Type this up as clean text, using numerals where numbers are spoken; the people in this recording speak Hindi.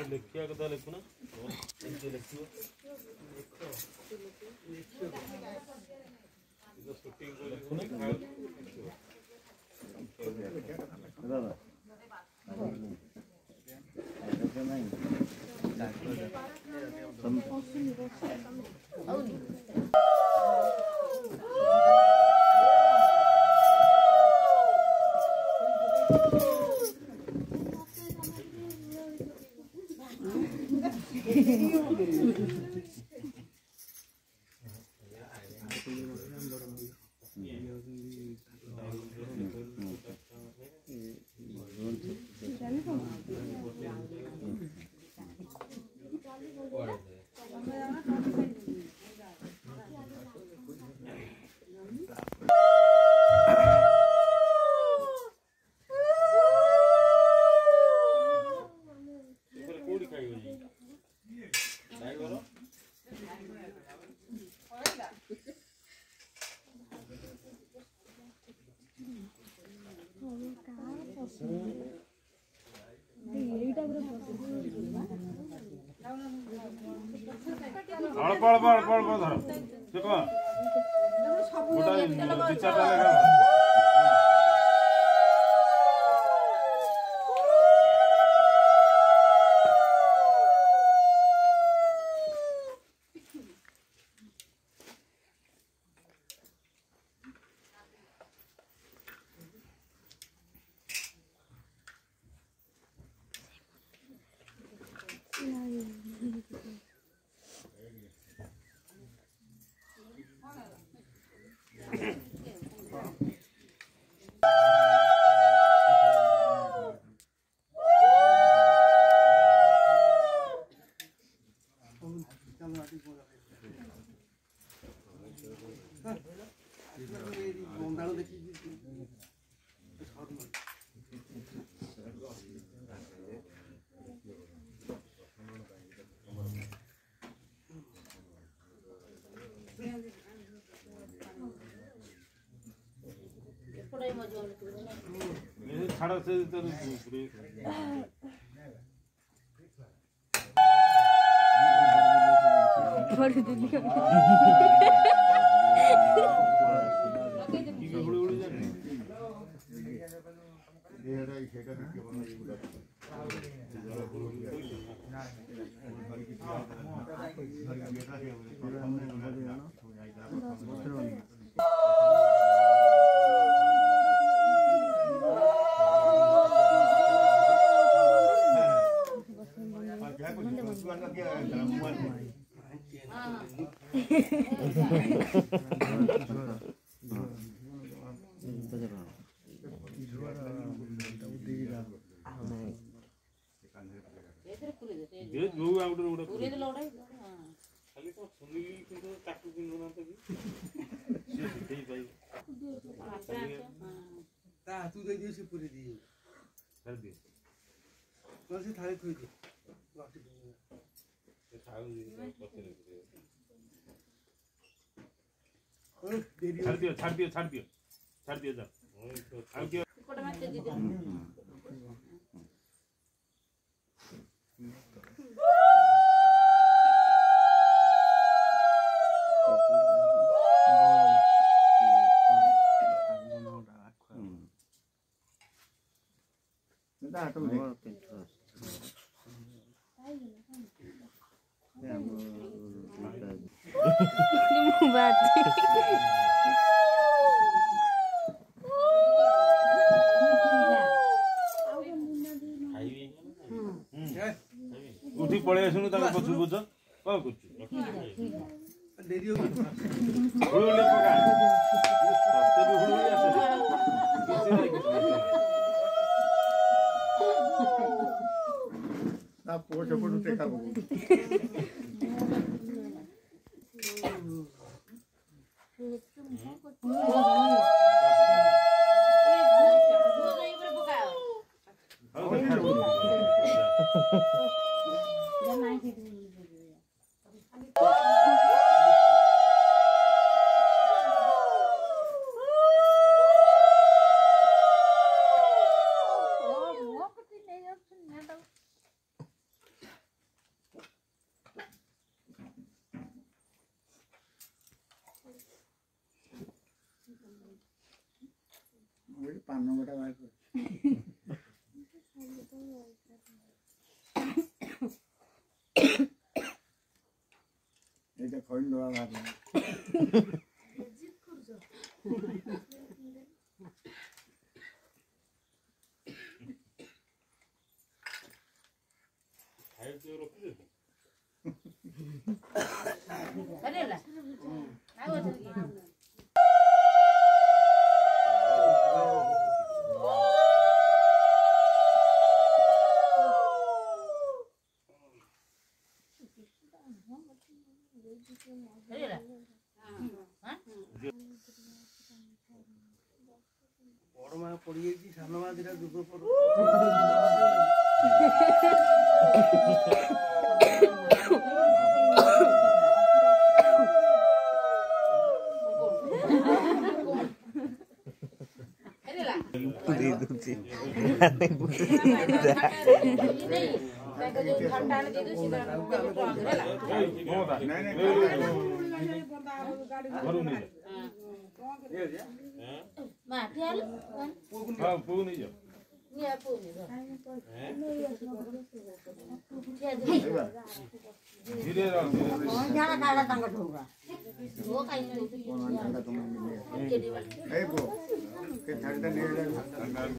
लिखिया कदा लिखू ना इनसे लिखियो इधर शूटिंग को लिखू ना पड़ धर देखो गोटा दी चारटा लेखा छाड़ा से बड़ी दुनिया तू दे दियो से पूरी दी कर दे तो से थाली खोई दे ये थाली पत्ते दे ओ दे दियो छाड़ दियो जा अब क्या कोड़ा मत दे दे उठी पड़े सुनु तक पछु बुझ का कुछ देरी हो हुड़ुले पका तब भी हुड़ुले ना पोछ पोछ टेका पान गोटा बाहर ये खोइन दवा बाहर